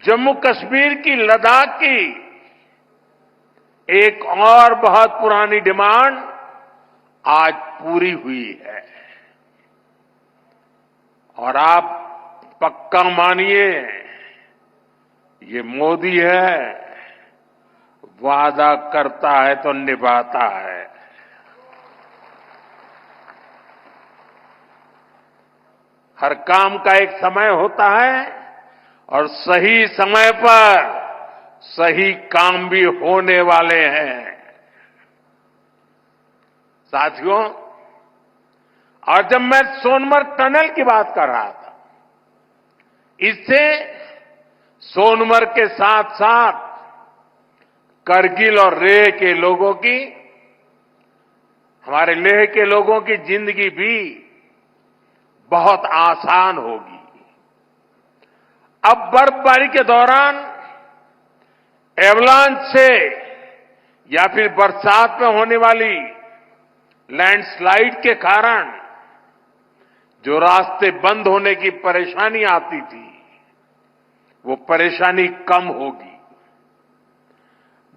जम्मू कश्मीर की, लद्दाख की एक और बहुत पुरानी डिमांड आज पूरी हुई है। और आप पक्का मानिए, ये मोदी है, वादा करता है तो निभाता है। हर काम का एक समय होता है और सही समय पर सही काम भी होने वाले हैं। साथियों, और जब मैं सोनमर्ग टनल की बात कर रहा था, इससे सोनमर्ग के साथ साथ करगिल और लेह के लोगों की, हमारे लेह के लोगों की जिंदगी भी बहुत आसान होगी। अब बर्फबारी के दौरान एवलांच से या फिर बरसात में होने वाली लैंडस्लाइड के कारण जो रास्ते बंद होने की परेशानी आती थी, वो परेशानी कम होगी।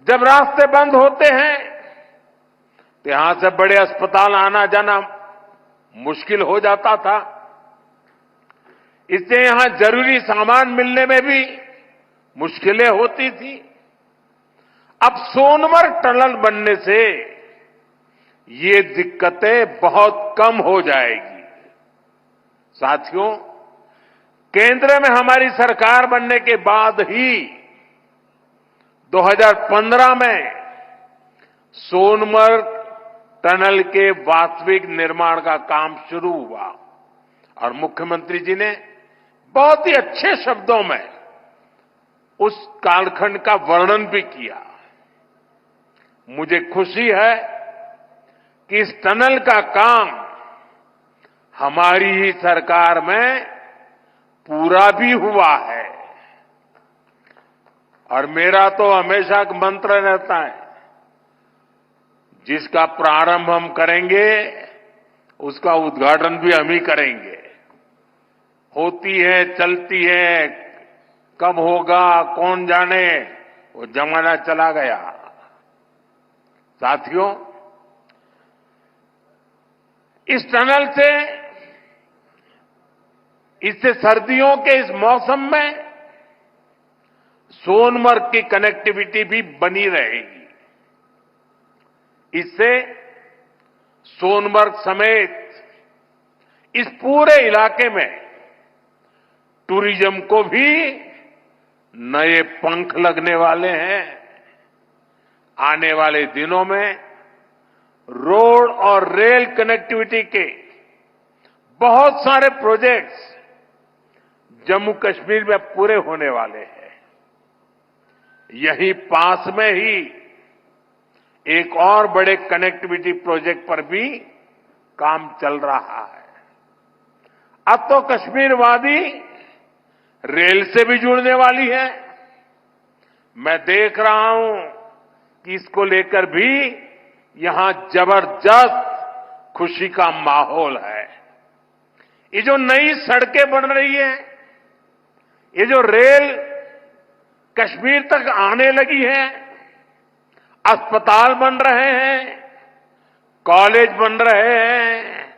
जब रास्ते बंद होते हैं तो यहां से बड़े अस्पताल आना जाना मुश्किल हो जाता था। इससे यहां जरूरी सामान मिलने में भी मुश्किलें होती थी। अब सोनमर्ग टनल बनने से ये दिक्कतें बहुत कम हो जाएगी। साथियों, केंद्र में हमारी सरकार बनने के बाद ही 2015 में सोनमर्ग टनल के वास्तविक निर्माण का काम शुरू हुआ और मुख्यमंत्री जी ने बहुत ही अच्छे शब्दों में उस कालखंड का वर्णन भी किया। मुझे खुशी है कि इस टनल का काम हमारी ही सरकार में पूरा भी हुआ है। और मेरा तो हमेशा एक मंत्र रहता है, जिसका प्रारंभ हम करेंगे उसका उद्घाटन भी हम ही करेंगे। होती है, चलती है, कब होगा कौन जाने, वो जमाना चला गया। साथियों, इस टनल से, इससे सर्दियों के इस मौसम में सोनमर्ग की कनेक्टिविटी भी बनी रहेगी। इससे सोनमर्ग समेत इस पूरे इलाके में टूरिज्म को भी नए पंख लगने वाले हैं। आने वाले दिनों में रोड और रेल कनेक्टिविटी के बहुत सारे प्रोजेक्ट्स जम्मू कश्मीर में पूरे होने वाले हैं। यहीं पास में ही एक और बड़े कनेक्टिविटी प्रोजेक्ट पर भी काम चल रहा है। अब तो कश्मीर वादी रेल से भी जुड़ने वाली है। मैं देख रहा हूं कि इसको लेकर भी यहां जबरदस्त खुशी का माहौल है। ये जो नई सड़कें बन रही है, ये जो रेल कश्मीर तक आने लगी है, अस्पताल बन रहे हैं, कॉलेज बन रहे हैं,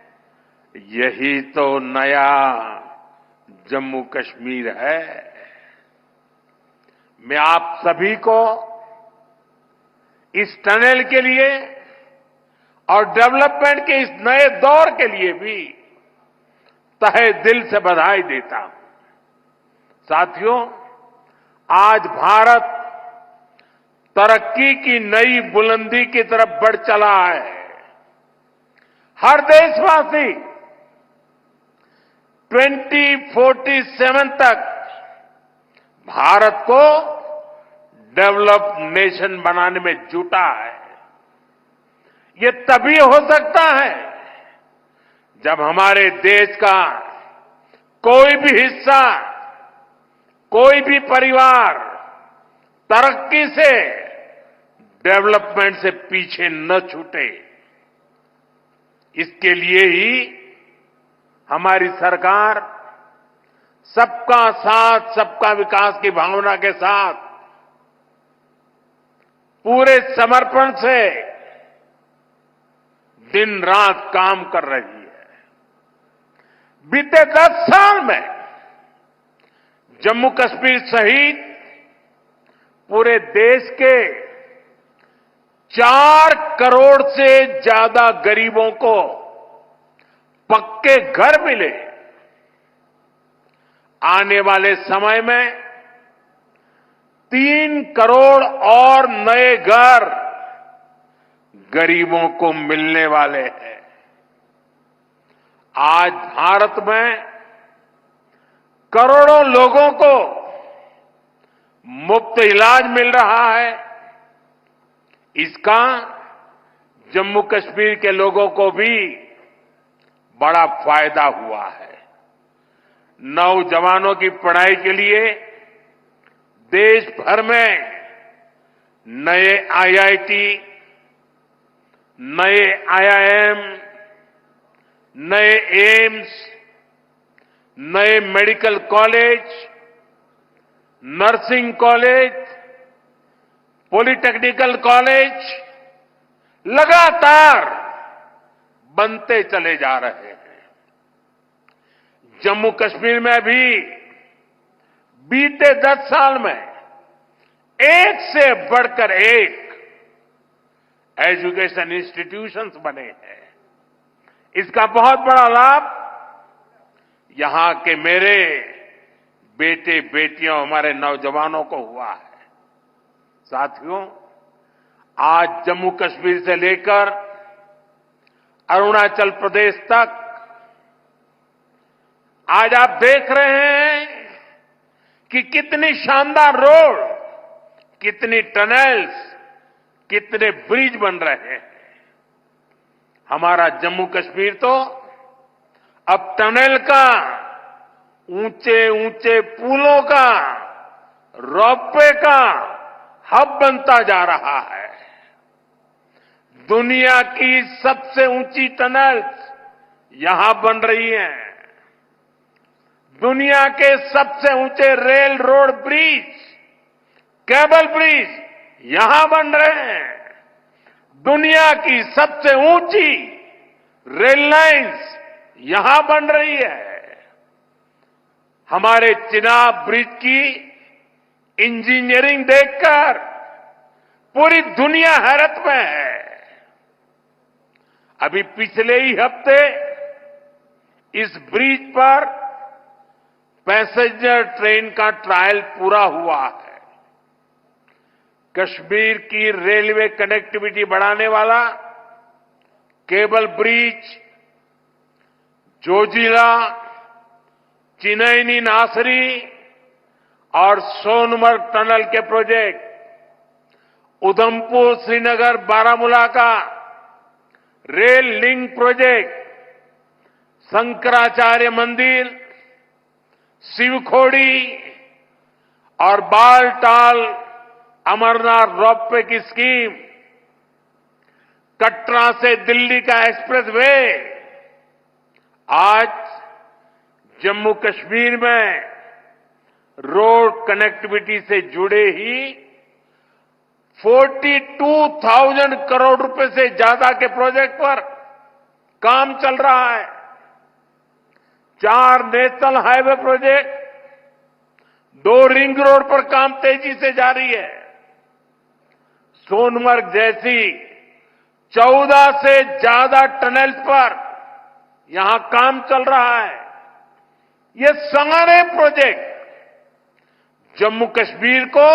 यही तो नया जम्मू कश्मीर है। मैं आप सभी को इस टनल के लिए और डेवलपमेंट के इस नए दौर के लिए भी तहे दिल से बधाई देता हूं। साथियों, आज भारत तरक्की की नई बुलंदी की तरफ बढ़ चला है। हर देशवासी 2047 तक भारत को डेवलप्ड नेशन बनाने में जुटा है। ये तभी हो सकता है जब हमारे देश का कोई भी हिस्सा, कोई भी परिवार तरक्की से, डेवलपमेंट से पीछे न छूटे। इसके लिए ही हमारी सरकार सबका साथ सबका विकास की भावना के साथ पूरे समर्पण से दिन रात काम कर रही है। बीते 10 साल में जम्मू कश्मीर सहित पूरे देश के 4 करोड़ से ज्यादा गरीबों को पक्के घर मिले। आने वाले समय में 3 करोड़ और नए घर गरीबों को मिलने वाले हैं। आज भारत में करोड़ों लोगों को मुफ्त इलाज मिल रहा है। इसका जम्मू कश्मीर के लोगों को भी बड़ा फायदा हुआ है। नौजवानों की पढ़ाई के लिए देश भर में नए आईआईटी, नए आईआईएम, नए एम्स, नए medical college, nursing college, polytechnical college लगातार बनते चले जा रहे हैं। जम्मू कश्मीर में भी बीते 10 साल में एक से बढ़कर एक एजुकेशन इंस्टीट्यूशंस बने हैं। इसका बहुत बड़ा लाभ यहां के मेरे बेटे बेटियों, हमारे नौजवानों को हुआ है। साथियों, आज जम्मू कश्मीर से लेकर अरुणाचल प्रदेश तक आज आप देख रहे हैं कि कितनी शानदार रोड, कितनी टनल्स, कितने ब्रिज बन रहे हैं। हमारा जम्मू कश्मीर तो अब टनल का, ऊंचे ऊंचे पुलों का, रोपवे का हब बनता जा रहा है। दुनिया की सबसे ऊंची टनल्स यहां बन रही हैं। दुनिया के सबसे ऊंचे rail road bridge, cable bridge यहां बन रहे हैं। दुनिया की सबसे ऊंची रेल लाइंस यहां बन रही है। हमारे चिनाब ब्रिज की इंजीनियरिंग देखकर पूरी दुनिया हैरत में है। अभी पिछले ही हफ्ते इस ब्रिज पर पैसेंजर ट्रेन का ट्रायल पूरा हुआ है। कश्मीर की रेलवे कनेक्टिविटी बढ़ाने वाला केबल ब्रिज, जोजिला, चिनैनी नासरी और सोनमर्ग टनल के प्रोजेक्ट, उधमपुर श्रीनगर बारामूला का रेल लिंक प्रोजेक्ट, शंकराचार्य मंदिर, शिवखोड़ी और बालटाल अमरनाथ रोपवे की स्कीम, कटरा से दिल्ली का एक्सप्रेसवे, आज जम्मू कश्मीर में रोड कनेक्टिविटी से जुड़े ही 42,000 करोड़ रुपए से ज्यादा के प्रोजेक्ट पर काम चल रहा है। 4 national highway project, 2 ring road पर काम तेजी से जारी है। सोनमर्ग जैसी 14 से ज्यादा टनल्स पर यहां काम चल रहा है। ये सारे प्रोजेक्ट जम्मू कश्मीर को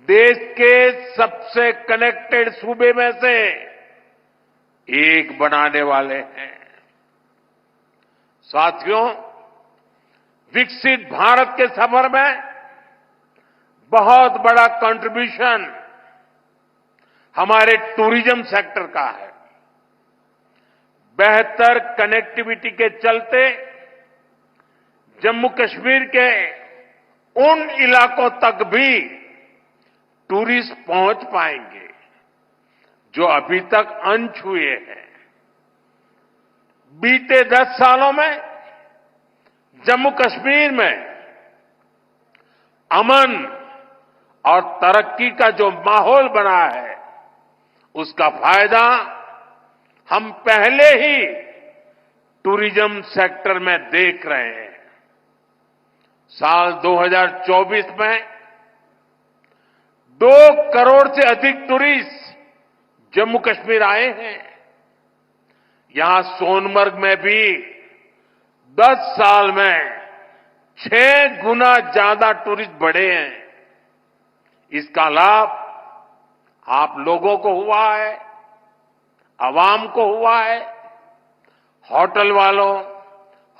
देश के सबसे कनेक्टेड सूबे में से एक बनाने वाले हैं। साथियों, विकसित भारत के सफर में बहुत बड़ा कंट्रीब्यूशन हमारे टूरिज्म सेक्टर का है। बेहतर कनेक्टिविटी के चलते जम्मू कश्मीर के उन इलाकों तक भी टूरिस्ट पहुंच पाएंगे जो अभी तक अनछुए हैं। बीते 10 सालों में जम्मू कश्मीर में अमन और तरक्की का जो माहौल बना है, उसका फायदा हम पहले ही टूरिज्म सेक्टर में देख रहे हैं। साल 2024 में 2 करोड़ से अधिक टूरिस्ट जम्मू कश्मीर आए हैं। यहां सोनमर्ग में भी 10 साल में 6 गुना ज्यादा टूरिस्ट बढ़े हैं। इसका लाभ आप लोगों को हुआ है, आवाम को हुआ है। होटल वालों,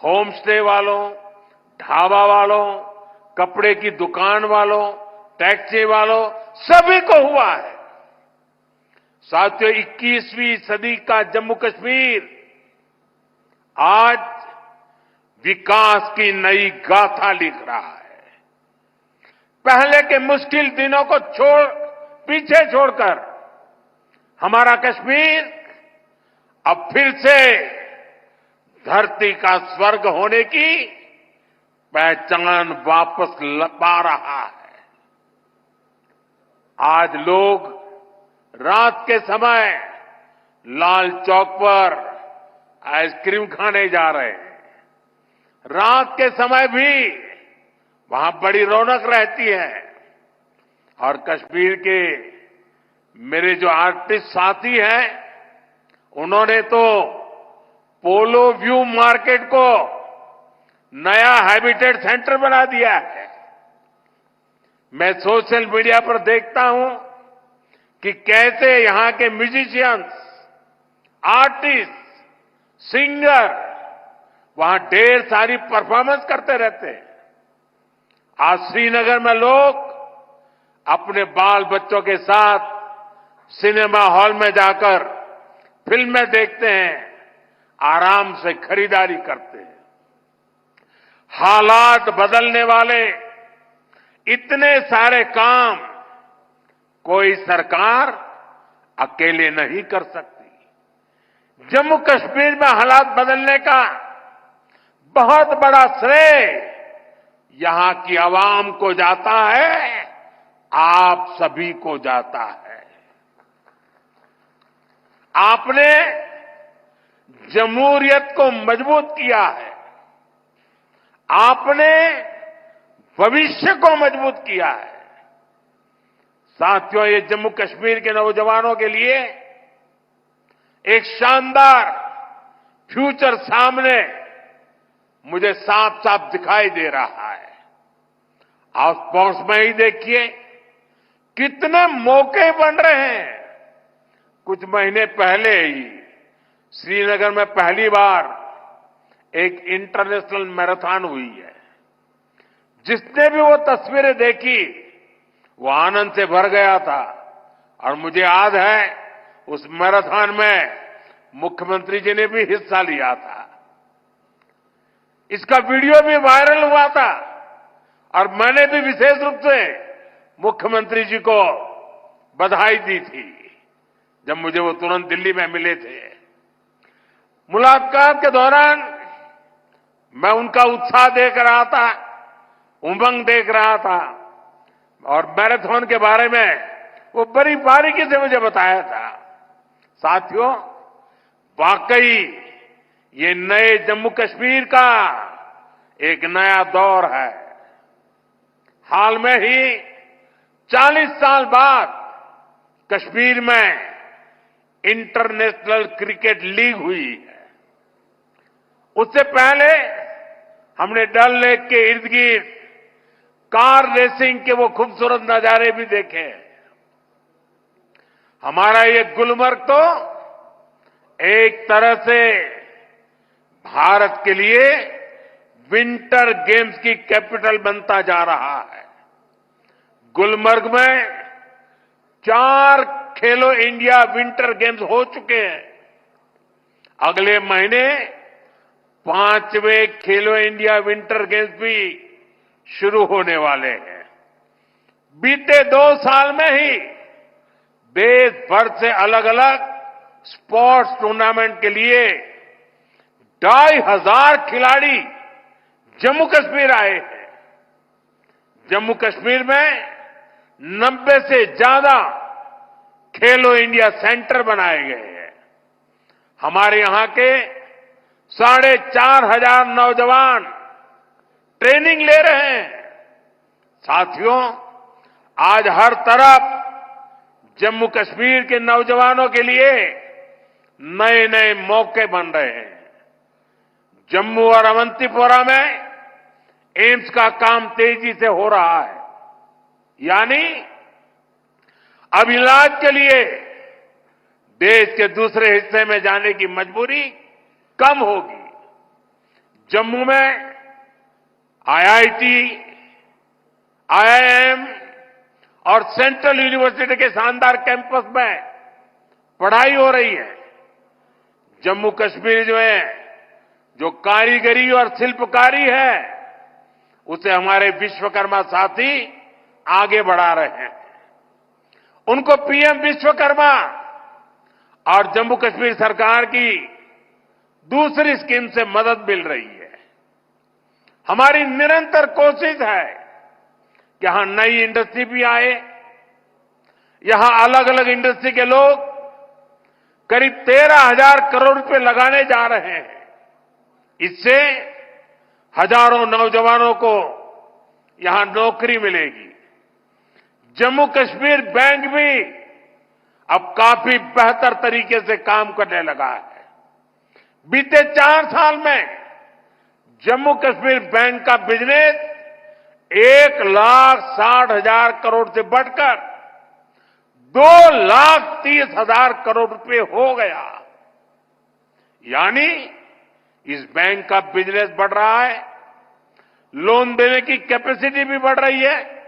होम स्टे वालों, ढाबा वालों, कपड़े की दुकान वालों, टैक्सी वालों, सभी को हुआ है। साथियों, 21वीं सदी का जम्मू कश्मीर आज विकास की नई गाथा लिख रहा है। पहले के मुश्किल दिनों को पीछे छोड़कर हमारा कश्मीर अब फिर से धरती का स्वर्ग होने की पहचान वापस पा रहा है। आज लोग रात के समय लाल चौक पर आइसक्रीम खाने जा रहे हैं। रात के समय भी वहां बड़ी रौनक रहती है। और कश्मीर के मेरे जो आर्टिस्ट साथी हैं, उन्होंने तो पोलो व्यू मार्केट को नया हैबिटेट सेंटर बना दिया है। मैं सोशल मीडिया पर देखता हूं कि कैसे यहां के म्यूजिशियंस, आर्टिस्ट, सिंगर वहां ढेर सारी परफॉर्मेंस करते रहते हैं। आज श्रीनगर में लोग अपने बाल बच्चों के साथ सिनेमा हॉल में जाकर फिल्में देखते हैं, आराम से खरीदारी करते हैं। हालात बदलने वाले इतने सारे काम कोई सरकार अकेले नहीं कर सकती। जम्मू कश्मीर में हालात बदलने का बहुत बड़ा श्रेय यहां की आवाम को जाता है, आप सभी को जाता है। आपने जमहूरियत को मजबूत किया है, आपने भविष्य को मजबूत किया है। साथियों, ये जम्मू कश्मीर के नौजवानों के लिए एक शानदार फ्यूचर सामने मुझे साफ साफ दिखाई दे रहा है। आप स्पोर्ट्स में ही देखिए कितने मौके बन रहे हैं। कुछ महीने पहले ही श्रीनगर में पहली बार एक इंटरनेशनल मैराथन हुई है। जिसने भी वो तस्वीरें देखी वो आनंद से भर गया था। और मुझे याद है उस मैराथन में मुख्यमंत्री जी ने भी हिस्सा लिया था। इसका वीडियो भी वायरल हुआ था और मैंने भी विशेष रूप से मुख्यमंत्री जी को बधाई दी थी जब मुझे वो तुरंत दिल्ली में मिले थे। मुलाकात के दौरान मैं उनका उत्साह देख रहा था, उमंग देख रहा था और मैराथन के बारे में वो बड़ी बारीकी से मुझे बताया था। साथियों, वाकई ये नए जम्मू कश्मीर का एक नया दौर है। हाल में ही 40 साल बाद कश्मीर में इंटरनेशनल क्रिकेट लीग हुई है। उससे पहले हमने डल लेक के इर्द गिर्द कार रेसिंग के वो खूबसूरत नजारे भी देखे। हमारा ये गुलमर्ग तो एक तरह से भारत के लिए विंटर गेम्स की कैपिटल बनता जा रहा है। गुलमर्ग में 4 खेलो इंडिया विंटर गेम्स हो चुके हैं। अगले महीने 5वें खेलो इंडिया विंटर गेम्स भी शुरू होने वाले हैं। बीते 2 साल में ही देश भर से अलग अलग स्पोर्ट्स टूर्नामेंट के लिए 2500 खिलाड़ी जम्मू कश्मीर आए हैं। जम्मू कश्मीर में 90 से ज्यादा खेलो इंडिया सेंटर बनाए गए हैं। हमारे यहां के 4,500 नौजवान ट्रेनिंग ले रहे हैं। साथियों, आज हर तरफ जम्मू कश्मीर के नौजवानों के लिए नए नए मौके बन रहे हैं। जम्मू और अवंतीपोरा में एम्स का काम तेजी से हो रहा है, यानी अब इलाज के लिए देश के दूसरे हिस्से में जाने की मजबूरी कम होगी। जम्मू में आईआईटी, आईआईएम और सेंट्रल यूनिवर्सिटी के शानदार कैंपस में पढ़ाई हो रही है। जम्मू कश्मीर में जो कारीगरी और शिल्पकारी है, उसे हमारे विश्वकर्मा साथी आगे बढ़ा रहे हैं। उनको पीएम विश्वकर्मा और जम्मू कश्मीर सरकार की दूसरी स्कीम से मदद मिल रही है। हमारी निरंतर कोशिश है कि यहां नई इंडस्ट्री भी आए। यहां अलग अलग इंडस्ट्री के लोग करीब 13,000 करोड़ रुपए लगाने जा रहे हैं। इससे हजारों नौजवानों को यहां नौकरी मिलेगी। जम्मू कश्मीर बैंक भी अब काफी बेहतर तरीके से काम करने लगा है। बीते 4 साल में जम्मू कश्मीर बैंक का बिजनेस 1,60,000 करोड़ से बढ़कर 2,30,000 करोड़ रुपए हो गया। यानी इस बैंक का बिजनेस बढ़ रहा है, लोन देने की कैपेसिटी भी बढ़ रही है।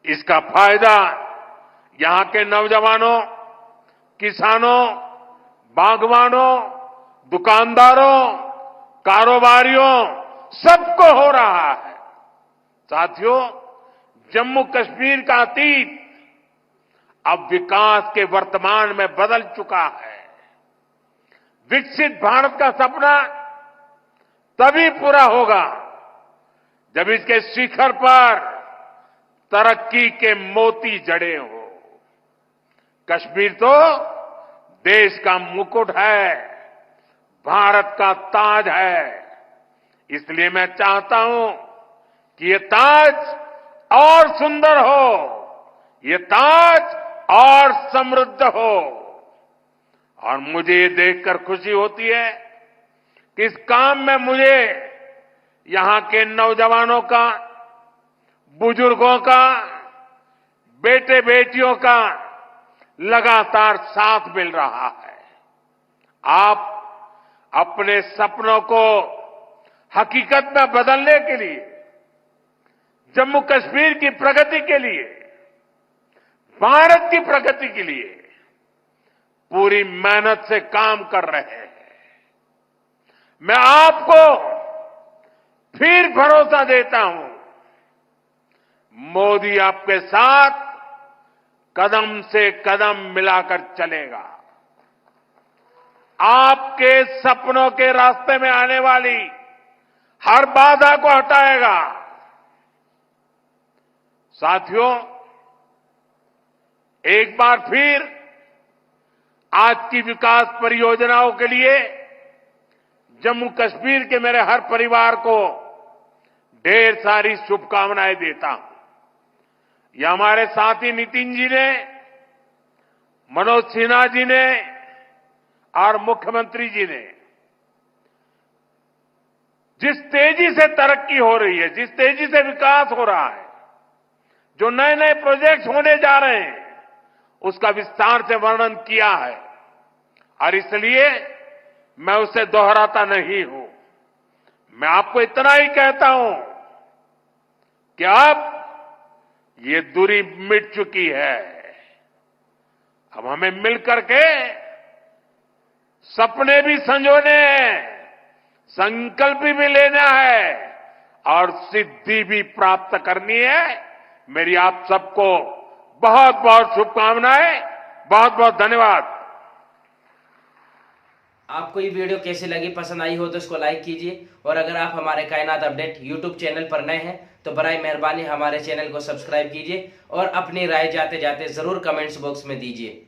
इसका फायदा यहां के नौजवानों, किसानों, बागवानों, दुकानदारों, कारोबारियों सबको हो रहा है। साथियों, जम्मू कश्मीर का अतीत अब विकास के वर्तमान में बदल चुका है। विकसित भारत का सपना तभी पूरा होगा जब इसके शिखर पर तरक्की के मोती जड़े हो। कश्मीर तो देश का मुकुट है, भारत का ताज है। इसलिए मैं चाहता हूं कि ये ताज और सुंदर हो, ये ताज और समृद्ध हो। और मुझे ये देखकर खुशी होती है कि इस काम में मुझे यहां के नौजवानों का, बुजुर्गों का, बेटे बेटियों का लगातार साथ मिल रहा है। आप अपने सपनों को हकीकत में बदलने के लिए, जम्मू कश्मीर की प्रगति के लिए, भारत की प्रगति के लिए पूरी मेहनत से काम कर रहे हैं। मैं आपको फिर भरोसा देता हूं, मोदी आपके साथ कदम से कदम मिलाकर चलेगा। आपके सपनों के रास्ते में आने वाली हर बाधा को हटाएगा। साथियों, एक बार फिर आज की विकास परियोजनाओं के लिए जम्मू कश्मीर के मेरे हर परिवार को ढेर सारी शुभकामनाएं देता हूं। यह हमारे साथी नितिन जी ने, मनोज सिन्हा जी ने और मुख्यमंत्री जी ने जिस तेजी से तरक्की हो रही है, जिस तेजी से विकास हो रहा है, जो नए नए प्रोजेक्ट होने जा रहे हैं, उसका विस्तार से वर्णन किया है। और इसलिए मैं उसे दोहराता नहीं हूं। मैं आपको इतना ही कहता हूं कि अब ये दूरी मिट चुकी है। अब हमें मिलकर के सपने भी संजोने हैं, संकल्प भी लेना है और सिद्धि भी प्राप्त करनी है। मेरी आप सबको बहुत बहुत शुभकामनाएं, बहुत बहुत धन्यवाद। आपको ये वीडियो कैसी लगी, पसंद आई हो तो इसको लाइक कीजिए, और अगर आप हमारे कायनात अपडेट यूट्यूब चैनल पर नए हैं तो बराए मेहरबानी हमारे चैनल को सब्सक्राइब कीजिए और अपनी राय जाते जाते जरूर कमेंट्स बॉक्स में दीजिए।